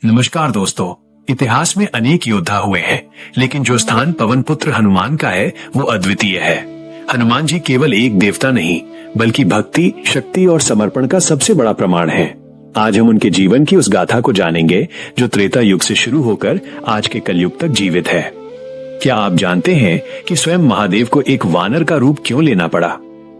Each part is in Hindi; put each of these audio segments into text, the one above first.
नमस्कार दोस्तों। इतिहास में अनेक योद्धा हुए हैं, लेकिन जो स्थान पवन पुत्र हनुमान का है वो अद्वितीय है। हनुमान जी केवल एक देवता नहीं, बल्कि भक्ति, शक्ति और समर्पण का सबसे बड़ा प्रमाण है। आज हम उनके जीवन की उस गाथा को जानेंगे जो त्रेता युग से शुरू होकर आज के कलयुग तक जीवित है। क्या आप जानते हैं कि स्वयं महादेव को एक वानर का रूप क्यों लेना पड़ा?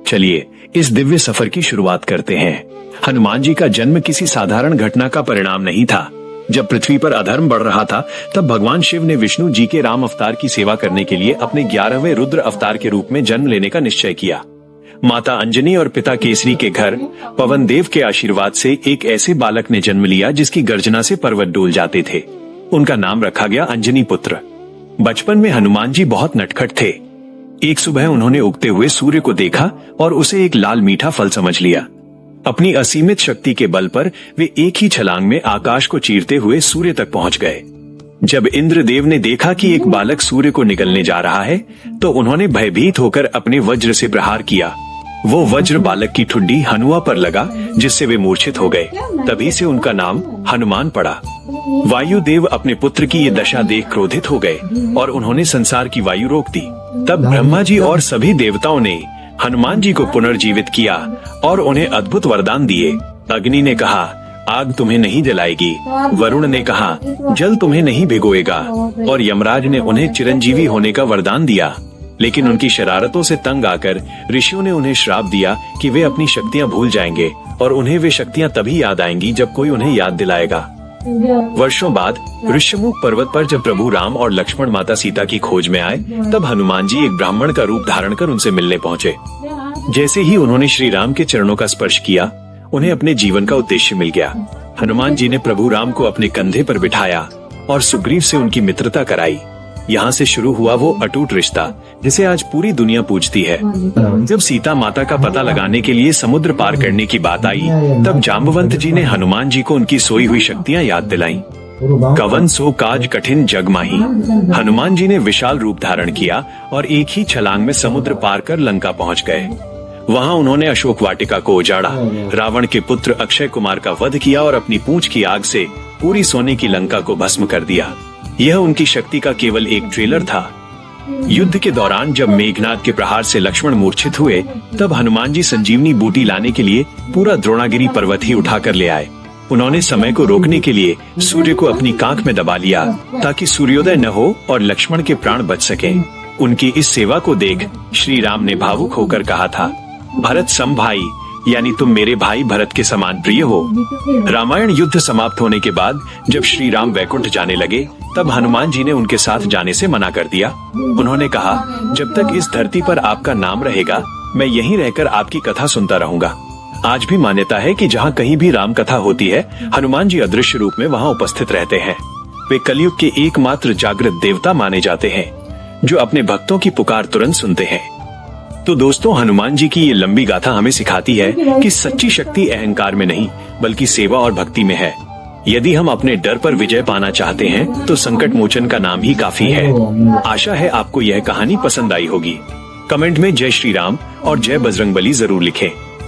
चलिए इस दिव्य सफर की शुरुआत करते हैं। हनुमान जी का जन्म किसी साधारण घटना का परिणाम नहीं था। जब पृथ्वी पर अधर्म बढ़ रहा था, तब भगवान शिव ने विष्णु जी के राम अवतार की सेवा करने के लिए अपने 11वें रुद्र अवतार के रूप में जन्म लेने का निश्चय किया। माता अंजनी और पिता केसरी के घर पवन देव के आशीर्वाद से एक ऐसे बालक ने जन्म लिया जिसकी गर्जना से पर्वत डोल जाते थे। उनका नाम रखा गया अंजनी पुत्र। बचपन में हनुमान जी बहुत नटखट थे। एक सुबह उन्होंने उगते हुए सूर्य को देखा और उसे एक लाल मीठा फल समझ लिया। अपनी असीमित शक्ति के बल पर वे एक ही छलांग में आकाश को चीरते हुए सूर्य तक पहुंच गए। जब इंद्रदेव ने देखा कि एक बालक सूर्य को निगलने जा रहा है, तो उन्होंने भयभीत होकर अपने वज्र से प्रहार किया। वो वज्र बालक की ठुड्डी हनुआ पर लगा, जिससे वे मूर्छित हो गए। तभी से उनका नाम हनुमान पड़ा। वायुदेव अपने पुत्र की ये दशा देख क्रोधित हो गए और उन्होंने संसार की वायु रोक दी। तब ब्रह्मा जी और सभी देवताओं ने हनुमान जी को पुनर्जीवित किया और उन्हें अद्भुत वरदान दिए। अग्नि ने कहा, आग तुम्हें नहीं जलाएगी। वरुण ने कहा, जल तुम्हें नहीं भिगोएगा। और यमराज ने उन्हें चिरंजीवी होने का वरदान दिया। लेकिन उनकी शरारतों से तंग आकर ऋषियों ने उन्हें श्राप दिया कि वे अपनी शक्तियां भूल जाएंगे और उन्हें वे शक्तियां तभी याद आएंगी जब कोई उन्हें याद दिलाएगा। वर्षों बाद ऋषिमुख पर्वत पर जब प्रभु राम और लक्ष्मण माता सीता की खोज में आए, तब हनुमान जी एक ब्राह्मण का रूप धारण कर उनसे मिलने पहुंचे। जैसे ही उन्होंने श्री राम के चरणों का स्पर्श किया, उन्हें अपने जीवन का उद्देश्य मिल गया। हनुमान जी ने प्रभु राम को अपने कंधे पर बिठाया और सुग्रीव से उनकी मित्रता कराई। यहाँ से शुरू हुआ वो अटूट रिश्ता जिसे आज पूरी दुनिया पूजती है। जब सीता माता का पता लगाने के लिए समुद्र पार करने की बात आई, तब जाम्बवंत जी ने हनुमान जी को उनकी सोई हुई शक्तियाँ याद दिलाईं। कवन सो काज कठिन जग माही। हनुमान जी ने विशाल रूप धारण किया और एक ही छलांग में समुद्र पार कर लंका पहुँच गए। वहाँ उन्होंने अशोक वाटिका को उजाड़ा, रावण के पुत्र अक्षय कुमार का वध किया और अपनी पूंछ की आग से पूरी सोने की लंका को भस्म कर दिया। यह उनकी शक्ति का केवल एक ट्रेलर था। युद्ध के दौरान जब मेघनाद के प्रहार से लक्ष्मण मूर्छित हुए, तब हनुमान जी संजीवनी बूटी लाने के लिए पूरा द्रोणागिरी पर्वत ही उठाकर ले आए। उन्होंने समय को रोकने के लिए सूर्य को अपनी कांख में दबा लिया ताकि सूर्योदय न हो और लक्ष्मण के प्राण बच सकें। उनकी इस सेवा को देख श्री राम ने भावुक होकर कहा था, भरत सम भाई, यानी तुम मेरे भाई भरत के समान प्रिय हो। रामायण युद्ध समाप्त होने के बाद जब श्री राम वैकुंठ जाने लगे, तब हनुमान जी ने उनके साथ जाने से मना कर दिया। उन्होंने कहा, जब तक इस धरती पर आपका नाम रहेगा, मैं यहीं रहकर आपकी कथा सुनता रहूंगा। आज भी मान्यता है कि जहाँ कहीं भी राम कथा होती है, हनुमान जी अदृश्य रूप में वहाँ उपस्थित रहते हैं। वे कलयुग के एकमात्र जागृत देवता माने जाते हैं, जो अपने भक्तों की पुकार तुरंत सुनते हैं। तो दोस्तों, हनुमान जी की ये लंबी गाथा हमें सिखाती है कि सच्ची शक्ति अहंकार में नहीं, बल्कि सेवा और भक्ति में है। यदि हम अपने डर पर विजय पाना चाहते हैं, तो संकट मोचन का नाम ही काफी है। आशा है आपको यह कहानी पसंद आई होगी। कमेंट में जय श्री राम और जय बजरंगबली जरूर लिखें।